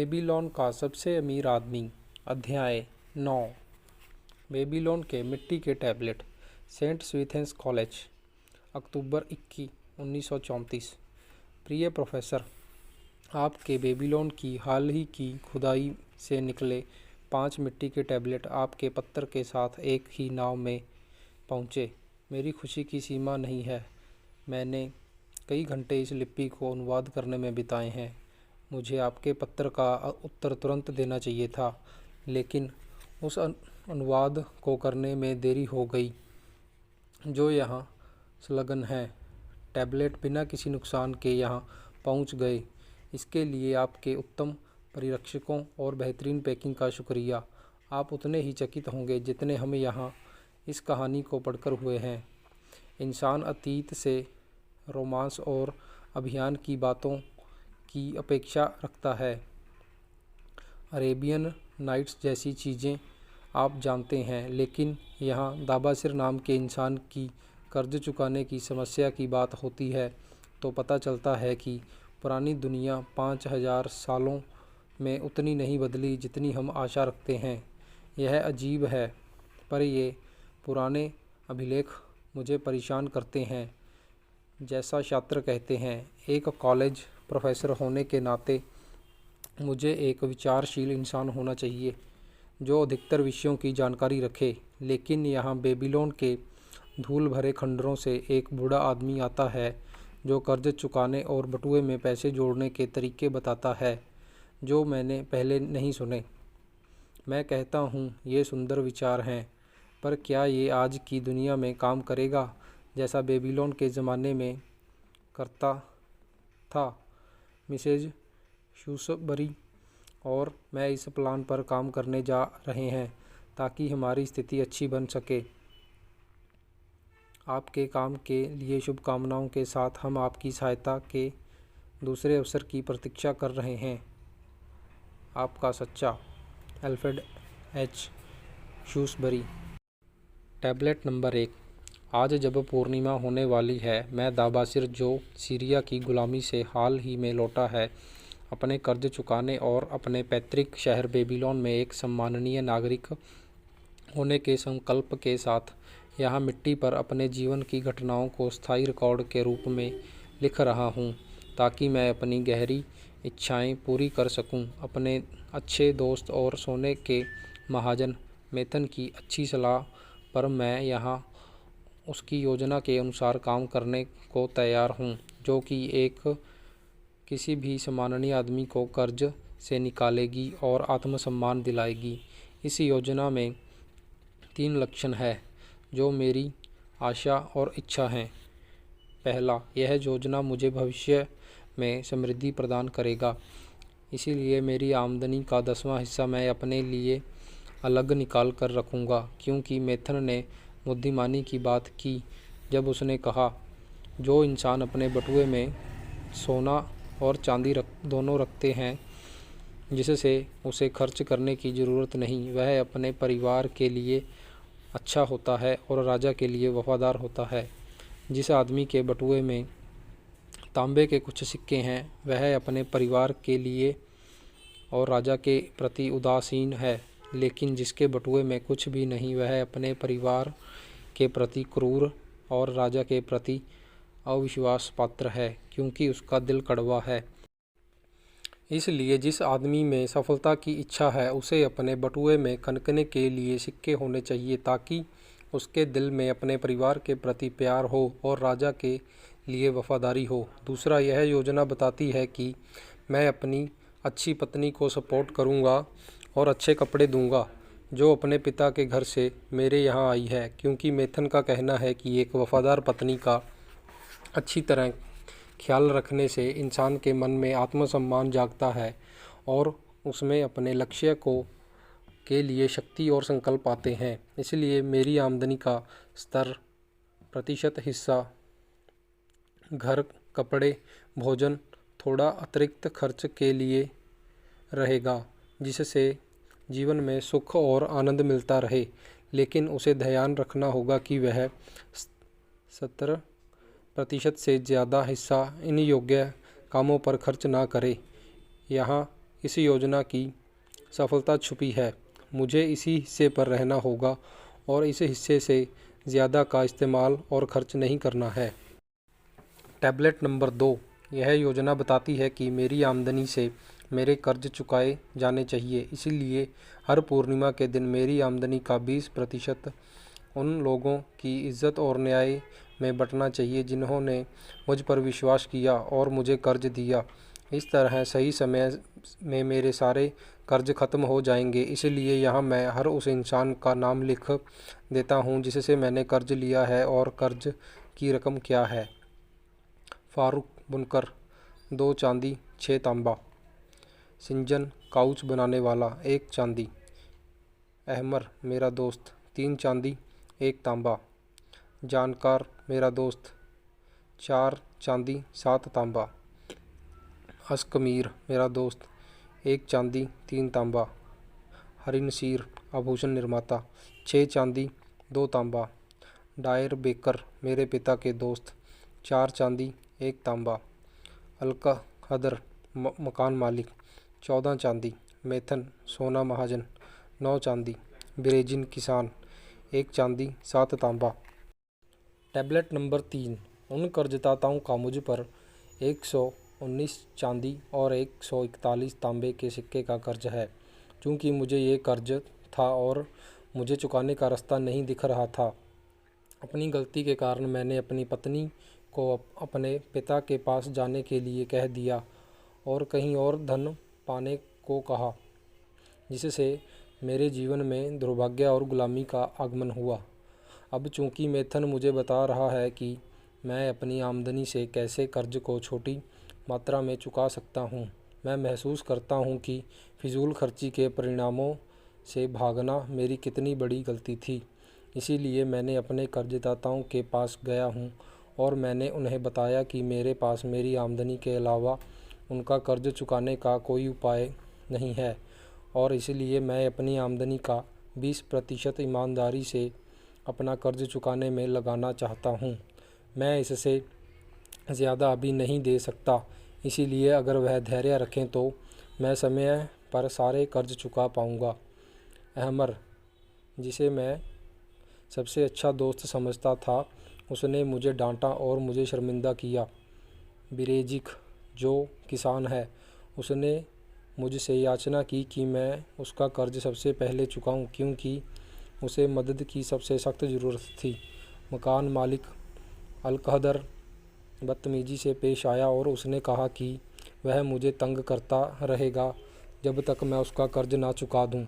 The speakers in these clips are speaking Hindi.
बेबीलोन का सबसे अमीर आदमी। अध्याय 9। बेबीलोन के मिट्टी के टैबलेट। सेंट स्टीफेंस कॉलेज, अक्टूबर 21, 1934। प्रिय प्रोफेसर, आपके बेबीलोन की हाल ही की खुदाई से निकले 5 मिट्टी के टैबलेट आपके पत्र के साथ एक ही नाव में पहुँचे। मेरी खुशी की सीमा नहीं है। मैंने कई घंटे इस लिपि को अनुवाद करने में बिताए हैं। मुझे आपके पत्र का उत्तर तुरंत देना चाहिए था, लेकिन उस अनुवाद को करने में देरी हो गई जो यहाँ संलग्न है। टैबलेट बिना किसी नुकसान के यहाँ पहुँच गए। इसके लिए आपके उत्तम परिरक्षकों और बेहतरीन पैकिंग का शुक्रिया। आप उतने ही चकित होंगे जितने हम यहाँ इस कहानी को पढ़कर हुए हैं। इंसान अतीत से रोमांस और अभियान की बातों की अपेक्षा रखता है। अरेबियन नाइट्स जैसी चीज़ें आप जानते हैं, लेकिन यहाँ दाबासिर नाम के इंसान की कर्ज चुकाने की समस्या की बात होती है तो पता चलता है कि पुरानी दुनिया 5000 सालों में उतनी नहीं बदली जितनी हम आशा रखते हैं। यह अजीब है, पर ये पुराने अभिलेख मुझे परेशान करते हैं। जैसा छात्र कहते हैं, एक कॉलेज प्रोफेसर होने के नाते मुझे एक विचारशील इंसान होना चाहिए जो अधिकतर विषयों की जानकारी रखे। लेकिन यहाँ बेबीलोन के धूल भरे खंडरों से एक बूढ़ा आदमी आता है जो कर्ज चुकाने और बटुए में पैसे जोड़ने के तरीके बताता है जो मैंने पहले नहीं सुने। मैं कहता हूँ ये सुंदर विचार हैं, पर क्या ये आज की दुनिया में काम करेगा जैसा बेबीलोन के ज़माने में करता था? मिसेज शूसबरी और मैं इस प्लान पर काम करने जा रहे हैं ताकि हमारी स्थिति अच्छी बन सके। आपके काम के लिए शुभकामनाओं के साथ हम आपकी सहायता के दूसरे अवसर की प्रतीक्षा कर रहे हैं। आपका सच्चा, अल्फ्रेड एच. शूसबरी। Tablet number 1। आज जब पूर्णिमा होने वाली है, मैं दाबासिर जो सीरिया की गुलामी से हाल ही में लौटा है, अपने कर्ज चुकाने और अपने पैतृक शहर बेबीलोन में एक सम्माननीय नागरिक होने के संकल्प के साथ यहाँ मिट्टी पर अपने जीवन की घटनाओं को स्थायी रिकॉर्ड के रूप में लिख रहा हूँ, ताकि मैं अपनी गहरी इच्छाएं पूरी कर सकूँ। अपने अच्छे दोस्त और सोने के महाजन मेथन की अच्छी सलाह पर मैं यहाँ उसकी योजना के अनुसार काम करने को तैयार हूँ, जो कि किसी भी सम्माननीय आदमी को कर्ज से निकालेगी और आत्मसम्मान दिलाएगी। इस योजना में 3 लक्षण हैं जो मेरी आशा और इच्छा हैं। पहला, यह योजना मुझे भविष्य में समृद्धि प्रदान करेगा, इसीलिए मेरी आमदनी का 10वां हिस्सा मैं अपने लिए अलग निकाल कर रखूँगा। क्योंकि मेथन ने बुद्धिमानी की बात की जब उसने कहा, जो इंसान अपने बटुए में सोना और चांदी दोनों रखते हैं जिससे उसे खर्च करने की ज़रूरत नहीं, वह अपने परिवार के लिए अच्छा होता है और राजा के लिए वफादार होता है। जिस आदमी के बटुए में तांबे के कुछ सिक्के हैं, वह अपने परिवार के लिए और राजा के प्रति उदासीन है, लेकिन जिसके बटुए में कुछ भी नहीं, वह अपने परिवार के प्रति क्रूर और राजा के प्रति अविश्वास पात्र है, क्योंकि उसका दिल कड़वा है। इसलिए जिस आदमी में सफलता की इच्छा है, उसे अपने बटुए में खनकने के लिए सिक्के होने चाहिए, ताकि उसके दिल में अपने परिवार के प्रति प्यार हो और राजा के लिए वफादारी हो। दूसरा, यह योजना बताती है कि मैं अपनी अच्छी पत्नी को सपोर्ट करूंगा और अच्छे कपड़े दूंगा, जो अपने पिता के घर से मेरे यहाँ आई है, क्योंकि मेथन का कहना है कि एक वफादार पत्नी का अच्छी तरह ख्याल रखने से इंसान के मन में आत्मसम्मान जागता है और उसमें अपने लक्ष्य के लिए शक्ति और संकल्प आते हैं। इसलिए मेरी आमदनी का स्तर प्रतिशत हिस्सा घर, कपड़े, भोजन, थोड़ा अतिरिक्त खर्च के लिए रहेगा, जिससे जीवन में सुख और आनंद मिलता रहे। लेकिन उसे ध्यान रखना होगा कि वह 70% से ज़्यादा हिस्सा इन योग्य कामों पर खर्च ना करे। यहाँ इस योजना की सफलता छुपी है। मुझे इसी हिस्से पर रहना होगा और इस हिस्से से ज़्यादा का इस्तेमाल और खर्च नहीं करना है। Tablet number 2। यह योजना बताती है कि मेरी आमदनी से मेरे कर्ज चुकाए जाने चाहिए, इसीलिए हर पूर्णिमा के दिन मेरी आमदनी का 20% उन लोगों की इज्जत और न्याय में बंटना चाहिए जिन्होंने मुझ पर विश्वास किया और मुझे कर्ज दिया। इस तरह सही समय में मेरे सारे कर्ज ख़त्म हो जाएंगे। इसलिए यहाँ मैं हर उस इंसान का नाम लिख देता हूँ जिससे मैंने कर्ज लिया है और कर्ज की रकम क्या है। फारूक बुनकर 2 चांदी 6 तांबा। सिंजन काउच बनाने वाला 1 चांदी। अहमर मेरा दोस्त 3 चांदी 1 तांबा। जानकार मेरा दोस्त 4 चांदी 7 तांबा। अस्कमीर मेरा दोस्त 1 चांदी 3 तांबा। हरिनसीर आभूषण निर्माता 6 चांदी 2 तांबा। डायर बेकर मेरे पिता के दोस्त 4 चांदी 1 तांबा। अलका हदर मकान मालिक 14 चांदी। मेथन सोना महाजन 9 चांदी। बिरेजिन किसान 1 चांदी 7 तांबा। Tablet number 3। उन कर्जदाताओं का मुझ पर 119 चांदी और 141 तांबे के सिक्के का कर्ज है। चूँकि मुझे ये कर्ज था और मुझे चुकाने का रास्ता नहीं दिख रहा था, अपनी गलती के कारण मैंने अपनी पत्नी को अपने पिता के पास जाने के लिए कह दिया और कहीं और धन पाने को कहा, जिससे मेरे जीवन में दुर्भाग्य और गुलामी का आगमन हुआ। अब चूँकि मेथन मुझे बता रहा है कि मैं अपनी आमदनी से कैसे कर्ज को छोटी मात्रा में चुका सकता हूँ, मैं महसूस करता हूँ कि फिजूल खर्ची के परिणामों से भागना मेरी कितनी बड़ी गलती थी। इसीलिए मैंने अपने कर्जदाताओं के पास गया हूँ और मैंने उन्हें बताया कि मेरे पास मेरी आमदनी के अलावा उनका कर्ज चुकाने का कोई उपाय नहीं है और इसलिए मैं अपनी आमदनी का 20% ईमानदारी से अपना कर्ज चुकाने में लगाना चाहता हूँ। मैं इससे ज़्यादा अभी नहीं दे सकता, इसीलिए अगर वह धैर्य रखें तो मैं समय पर सारे कर्ज चुका पाऊँगा। अहमर, जिसे मैं सबसे अच्छा दोस्त समझता था, उसने मुझे डांटा और मुझे शर्मिंदा किया। बिरेजिक, जो किसान है, उसने मुझसे याचना की कि मैं उसका कर्ज सबसे पहले चुकाऊं क्योंकि उसे मदद की सबसे सख्त ज़रूरत थी। मकान मालिक अलकहदर बदतमीज़ी से पेश आया और उसने कहा कि वह मुझे तंग करता रहेगा जब तक मैं उसका कर्ज ना चुका दूं।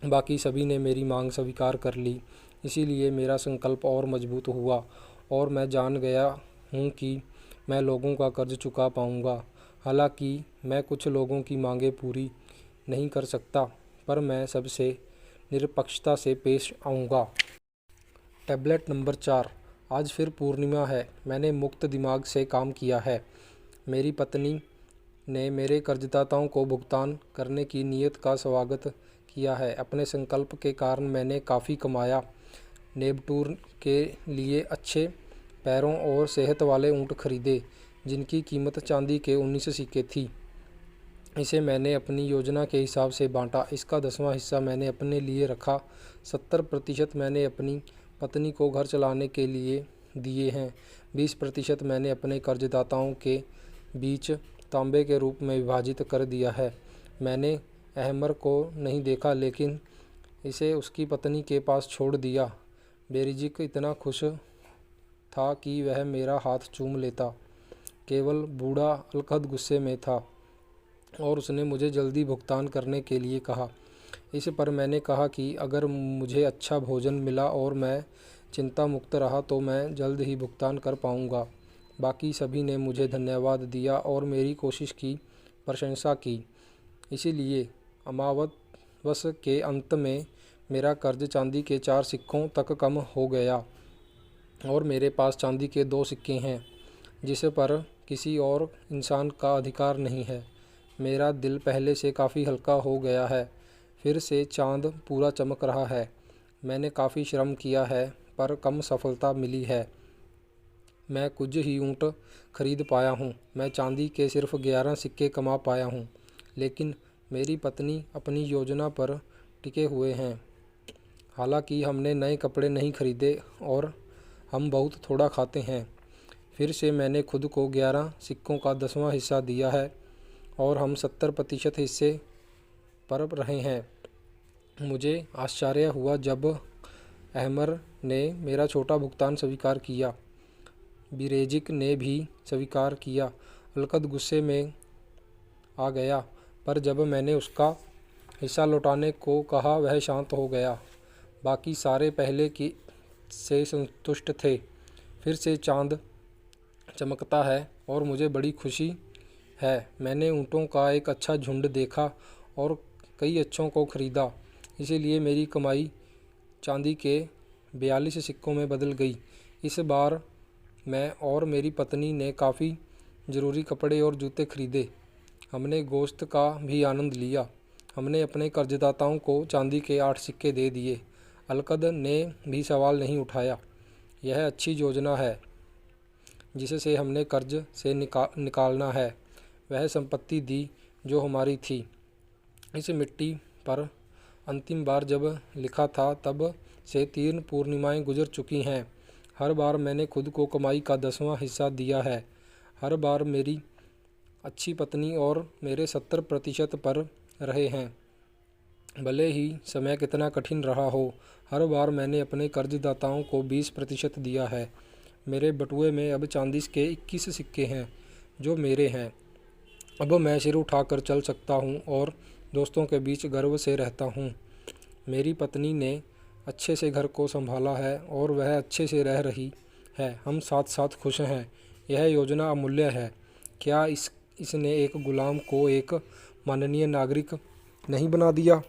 बाकी सभी ने मेरी मांग स्वीकार कर ली, इसीलिए मेरा संकल्प और मजबूत हुआ और मैं जान गया हूँ कि मैं लोगों का कर्ज चुका पाऊँगा। हालांकि मैं कुछ लोगों की मांगें पूरी नहीं कर सकता, पर मैं सबसे निरपक्षता से पेश आऊँगा। Tablet number 4। आज फिर पूर्णिमा है। मैंने मुक्त दिमाग से काम किया है। मेरी पत्नी ने मेरे कर्जदाताओं को भुगतान करने की नीयत का स्वागत किया है। अपने संकल्प के कारण मैंने काफ़ी कमाया। नेपटून के लिए अच्छे पैरों और सेहत वाले ऊँट खरीदे, जिनकी कीमत चांदी के 19 सिक्के थी। इसे मैंने अपनी योजना के हिसाब से बांटा। इसका 10वां हिस्सा मैंने अपने लिए रखा। 70% मैंने अपनी पत्नी को घर चलाने के लिए दिए हैं। 20% मैंने अपने कर्जदाताओं के बीच तांबे के रूप में विभाजित कर दिया है। मैंने अहमर को नहीं देखा, लेकिन इसे उसकी पत्नी के पास छोड़ दिया। बेरिजिक इतना खुश था कि वह मेरा हाथ चूम लेता। केवल बूढ़ा अलकद गुस्से में था और उसने मुझे जल्दी भुगतान करने के लिए कहा। इस पर मैंने कहा कि अगर मुझे अच्छा भोजन मिला और मैं चिंता मुक्त रहा तो मैं जल्द ही भुगतान कर पाऊँगा। बाकी सभी ने मुझे धन्यवाद दिया और मेरी कोशिश की प्रशंसा की। इसीलिए अमावस के अंत में मेरा कर्ज चांदी के 4 सिक्कों तक कम हो गया और मेरे पास चांदी के 2 सिक्के हैं, जिस पर किसी और इंसान का अधिकार नहीं है। मेरा दिल पहले से काफ़ी हल्का हो गया है। फिर से चांद पूरा चमक रहा है। मैंने काफ़ी श्रम किया है, पर कम सफलता मिली है। मैं कुछ ही ऊँट खरीद पाया हूँ। मैं चांदी के सिर्फ 11 सिक्के कमा पाया हूँ। लेकिन मेरी पत्नी अपनी योजना पर टिके हुए हैं। हालांकि हमने नए कपड़े नहीं खरीदे और हम बहुत थोड़ा खाते हैं। फिर से मैंने खुद को 11 सिक्कों का 10वां हिस्सा दिया है और हम 70% हिस्से पर रहे हैं। मुझे आश्चर्य हुआ जब अहमर ने मेरा छोटा भुगतान स्वीकार किया। बिरेजिक ने भी स्वीकार किया। अलकद गुस्से में आ गया, पर जब मैंने उसका हिस्सा लौटाने को कहा वह शांत हो गया। बाकी सारे पहले की से संतुष्ट थे। फिर से चांद चमकता है और मुझे बड़ी खुशी है। मैंने ऊँटों का एक अच्छा झुंड देखा और कई अच्छों को खरीदा। इसीलिए मेरी कमाई चांदी के 42 सिक्कों में बदल गई। इस बार मैं और मेरी पत्नी ने काफ़ी ज़रूरी कपड़े और जूते खरीदे। हमने गोश्त का भी आनंद लिया। हमने अपने कर्जदाताओं को चांदी के 8 सिक्के दे दिए। अलकद ने भी सवाल नहीं उठाया। यह अच्छी योजना है जिससे हमने कर्ज से निकालना है। वह संपत्ति दी जो हमारी थी। इस मिट्टी पर अंतिम बार जब लिखा था तब से 3 पूर्णिमाएं गुजर चुकी हैं। हर बार मैंने खुद को कमाई का 10वां हिस्सा दिया है। हर बार मेरी अच्छी पत्नी और मेरे 70% पर रहे हैं, भले ही समय कितना कठिन रहा हो। हर बार मैंने अपने कर्जदाताओं को 20% दिया है। मेरे बटुए में अब चांदी के 21 सिक्के हैं जो मेरे हैं। अब मैं सिर उठाकर चल सकता हूँ और दोस्तों के बीच गर्व से रहता हूँ। मेरी पत्नी ने अच्छे से घर को संभाला है और वह अच्छे से रह रही है। हम साथ साथ खुश हैं। यह योजना अमूल्य है। क्या इसने एक गुलाम को एक माननीय नागरिक नहीं बना दिया?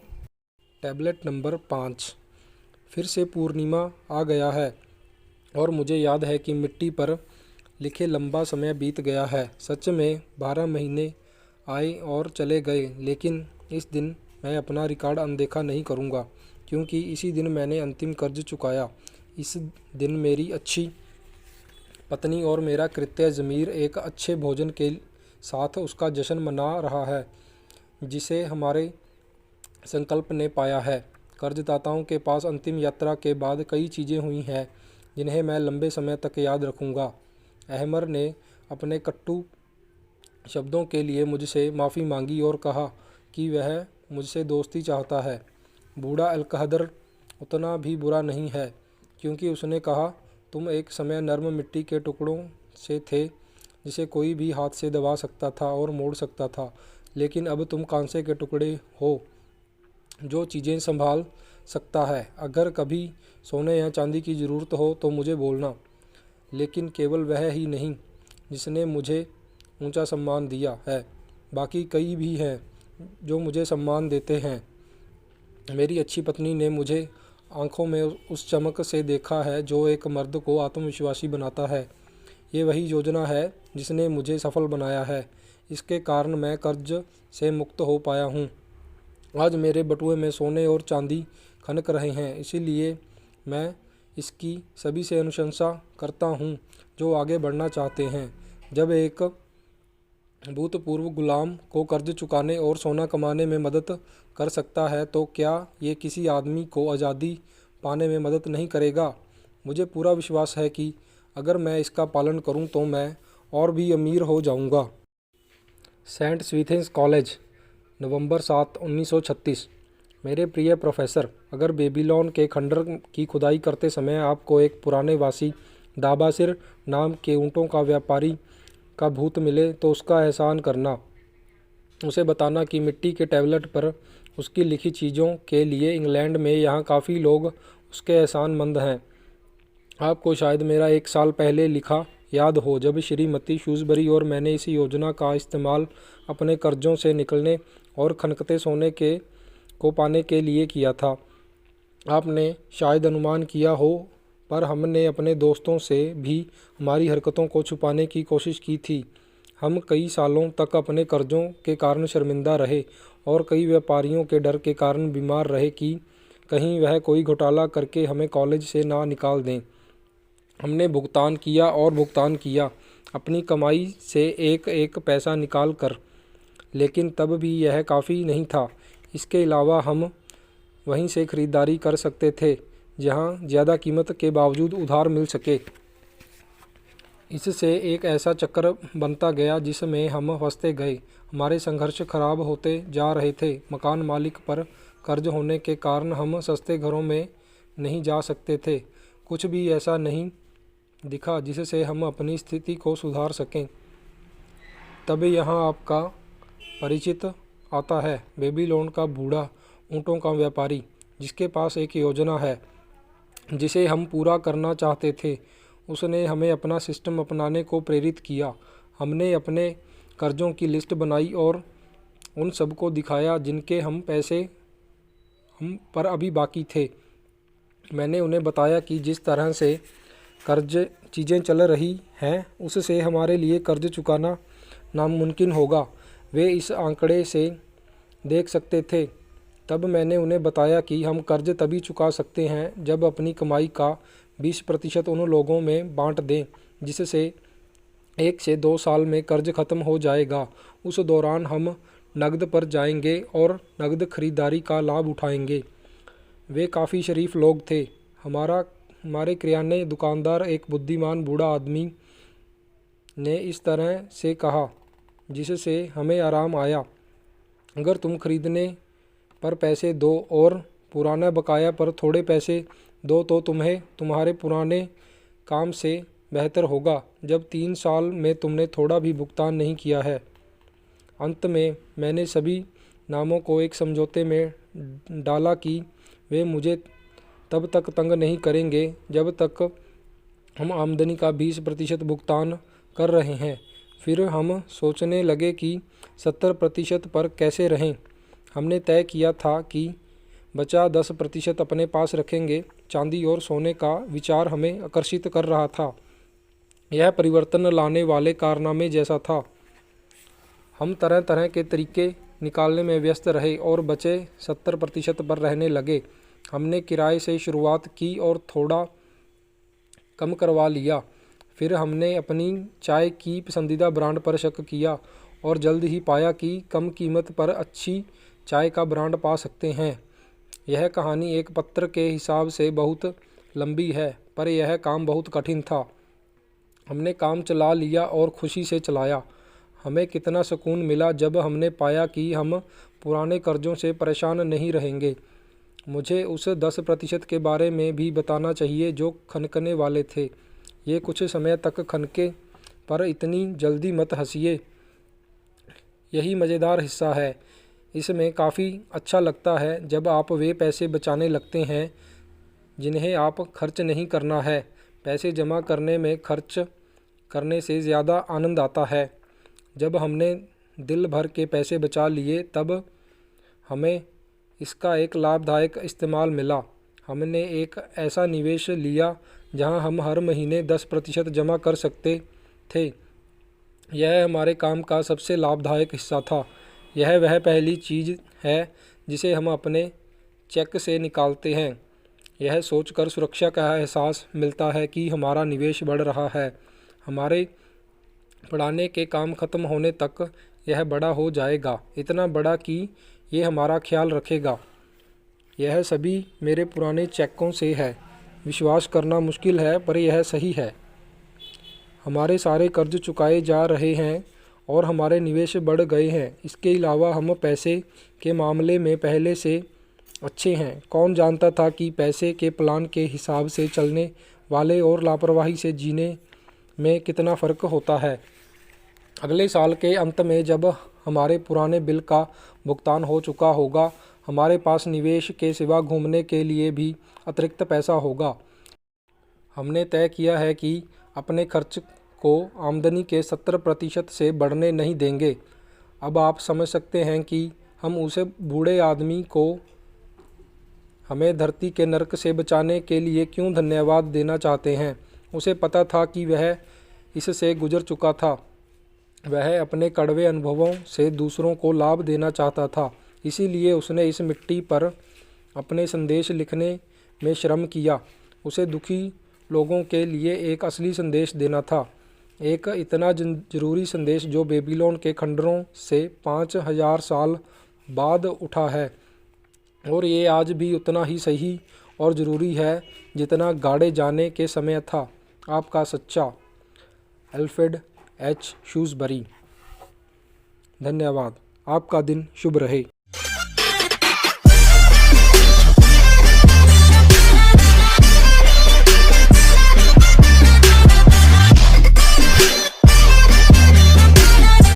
Tablet number 5। फिर से पूर्णिमा आ गया है और मुझे याद है कि मिट्टी पर लिखे लंबा समय बीत गया है। सच में 12 महीने आए और चले गए, लेकिन इस दिन मैं अपना रिकॉर्ड अनदेखा नहीं करूँगा, क्योंकि इसी दिन मैंने अंतिम कर्ज चुकाया। इस दिन मेरी अच्छी पत्नी और मेरा कृत्य ज़मीर एक अच्छे भोजन के साथ उसका जश्न मना रहा है जिसे हमारे संकल्प ने पाया है। कर्जदाताओं के पास अंतिम यात्रा के बाद कई चीज़ें हुई हैं जिन्हें मैं लंबे समय तक याद रखूँगा। अहमर ने अपने कट्टू शब्दों के लिए मुझसे माफ़ी मांगी और कहा कि वह मुझसे दोस्ती चाहता है। बूढ़ा अलकहदर उतना भी बुरा नहीं है, क्योंकि उसने कहा, तुम एक समय नर्म मिट्टी के टुकड़ों से थे जिसे कोई भी हाथ से दबा सकता था और मोड़ सकता था, लेकिन अब तुम कांसे के टुकड़े हो जो चीज़ें संभाल सकता है। अगर कभी सोने या चांदी की ज़रूरत हो तो मुझे बोलना। लेकिन केवल वह ही नहीं जिसने मुझे ऊंचा सम्मान दिया है, बाकी कई भी हैं जो मुझे सम्मान देते हैं। मेरी अच्छी पत्नी ने मुझे आंखों में उस चमक से देखा है जो एक मर्द को आत्मविश्वासी बनाता है। ये वही योजना है जिसने मुझे सफल बनाया है। इसके कारण मैं कर्ज से मुक्त हो पाया हूँ। आज मेरे बटुए में सोने और चांदी खनक रहे हैं, इसीलिए मैं इसकी सभी से अनुशंसा करता हूँ जो आगे बढ़ना चाहते हैं। जब एक भूतपूर्व गुलाम को कर्ज चुकाने और सोना कमाने में मदद कर सकता है तो क्या ये किसी आदमी को आज़ादी पाने में मदद नहीं करेगा? मुझे पूरा विश्वास है कि अगर मैं इसका पालन करूं तो मैं और भी अमीर हो जाऊंगा। सेंट स्टीफेंस कॉलेज, नवंबर 7, 1936। मेरे प्रिय प्रोफेसर, अगर बेबीलोन के खंडर की खुदाई करते समय आपको एक पुराने वासी दाबासिर नाम के ऊँटों का व्यापारी का भूत मिले तो उसका एहसान करना। उसे बताना कि मिट्टी के टैबलेट पर उसकी लिखी चीज़ों के लिए इंग्लैंड में यहाँ काफ़ी लोग उसके एहसानमंद हैं। आपको शायद मेरा 1 साल पहले लिखा याद हो, जब श्रीमती शूसबरी और मैंने इस योजना का इस्तेमाल अपने कर्जों से निकलने और खनकते सोने को पाने के लिए किया था। आपने शायद अनुमान किया हो, पर हमने अपने दोस्तों से भी हमारी हरकतों को छुपाने की कोशिश की थी। हम कई सालों तक अपने कर्जों के कारण शर्मिंदा रहे और कई व्यापारियों के डर के कारण बीमार रहे कि कहीं वह कोई घोटाला करके हमें कॉलेज से ना निकाल दें। हमने भुगतान किया और भुगतान किया, अपनी कमाई से एक एक पैसा निकाल कर, लेकिन तब भी यह काफ़ी नहीं था। इसके अलावा हम वहीं से ख़रीदारी कर सकते थे जहां ज़्यादा कीमत के बावजूद उधार मिल सके। इससे एक ऐसा चक्र बनता गया जिसमें हम फंसते गए। हमारे संघर्ष खराब होते जा रहे थे। मकान मालिक पर कर्ज होने के कारण हम सस्ते घरों में नहीं जा सकते थे। कुछ भी ऐसा नहीं दिखा जिससे हम अपनी स्थिति को सुधार सकें। तब यहाँ आपका परिचित आता है, बेबीलोन का बूढ़ा ऊँटों का व्यापारी, जिसके पास एक योजना है जिसे हम पूरा करना चाहते थे। उसने हमें अपना सिस्टम अपनाने को प्रेरित किया। हमने अपने कर्जों की लिस्ट बनाई और उन सबको दिखाया जिनके हम पर अभी बाकी थे। मैंने उन्हें बताया कि जिस तरह से कर्ज चीज़ें चल रही हैं उससे हमारे लिए कर्ज चुकाना नामुमकिन होगा। वे इस आंकड़े से देख सकते थे। तब मैंने उन्हें बताया कि हम कर्ज तभी चुका सकते हैं जब अपनी कमाई का 20% उन लोगों में बांट दें जिससे 1 से 2 साल में कर्ज खत्म हो जाएगा। उस दौरान हम नकद पर जाएंगे और नकद खरीदारी का लाभ उठाएंगे। वे काफ़ी शरीफ लोग थे। हमारे किराने दुकानदार, एक बुद्धिमान बूढ़ा आदमी, ने इस तरह से कहा जिससे हमें आराम आया। अगर तुम खरीदने पर पैसे दो और पुराना बकाया पर थोड़े पैसे दो तो तुम्हें तुम्हारे पुराने काम से बेहतर होगा जब 3 साल में तुमने थोड़ा भी भुगतान नहीं किया है। अंत में मैंने सभी नामों को एक समझौते में डाला कि वे मुझे तब तक तंग नहीं करेंगे जब तक हम आमदनी का 20% भुगतान कर रहे हैं। फिर हम सोचने लगे कि 70% पर कैसे रहें। हमने तय किया था कि बचा 10% अपने पास रखेंगे। चांदी और सोने का विचार हमें आकर्षित कर रहा था। यह परिवर्तन लाने वाले कारनामे जैसा था। हम तरह तरह के तरीके निकालने में व्यस्त रहे और बचे 70% पर रहने लगे। हमने किराए से शुरुआत की और थोड़ा कम करवा लिया। फिर हमने अपनी चाय की पसंदीदा ब्रांड पर शक किया और जल्द ही पाया कि कम कीमत पर अच्छी चाय का ब्रांड पा सकते हैं। यह कहानी एक पत्र के हिसाब से बहुत लंबी है, पर यह काम बहुत कठिन था। हमने काम चला लिया और खुशी से चलाया। हमें कितना सुकून मिला जब हमने पाया कि हम पुराने कर्जों से परेशान नहीं रहेंगे। मुझे उस 10% के बारे में भी बताना चाहिए जो खनकने वाले थे। ये कुछ समय तक खनके, पर इतनी जल्दी मत हंसिए। यही मज़ेदार हिस्सा है। इसमें काफ़ी अच्छा लगता है जब आप वे पैसे बचाने लगते हैं जिन्हें आप खर्च नहीं करना है। पैसे जमा करने में खर्च करने से ज़्यादा आनंद आता है। जब हमने दिल भर के पैसे बचा लिए तब हमें इसका एक लाभदायक इस्तेमाल मिला। हमने एक ऐसा निवेश लिया जहां हम हर महीने 10% जमा कर सकते थे। यह हमारे काम का सबसे लाभदायक हिस्सा था। यह वह पहली चीज़ है जिसे हम अपने चेक से निकालते हैं। यह सोचकर सुरक्षा का एहसास मिलता है कि हमारा निवेश बढ़ रहा है। हमारे पढ़ाने के काम खत्म होने तक यह बड़ा हो जाएगा, इतना बड़ा कि ये हमारा ख्याल रखेगा। यह सभी मेरे पुराने चेकों से है। विश्वास करना मुश्किल है, पर यह सही है। हमारे सारे कर्ज चुकाए जा रहे हैं और हमारे निवेश बढ़ गए हैं। इसके अलावा हम पैसे के मामले में पहले से अच्छे हैं। कौन जानता था कि पैसे के प्लान के हिसाब से चलने वाले और लापरवाही से जीने में कितना फ़र्क होता है। अगले साल के अंत में जब हमारे पुराने बिल का भुगतान हो चुका होगा, हमारे पास निवेश के सिवा घूमने के लिए भी अतिरिक्त पैसा होगा। हमने तय किया है कि अपने खर्च को आमदनी के 70% से बढ़ने नहीं देंगे। अब आप समझ सकते हैं कि हम उस बूढ़े आदमी को हमें धरती के नरक से बचाने के लिए क्यों धन्यवाद देना चाहते हैं। उसे पता था कि वह इससे गुजर चुका था। वह अपने कड़वे अनुभवों से दूसरों को लाभ देना चाहता था। इसीलिए उसने इस मिट्टी पर अपने संदेश लिखने में श्रम किया। उसे दुखी लोगों के लिए एक असली संदेश देना था। एक इतना जरूरी संदेश जो बेबीलोन के खंडरों से 5000 साल बाद उठा है, और ये आज भी उतना ही सही और ज़रूरी है जितना गाड़े जाने के समय था। आपका सच्चा, अल्फ्रेड एच. श्यूसबरी। धन्यवाद। आपका दिन शुभ रहे।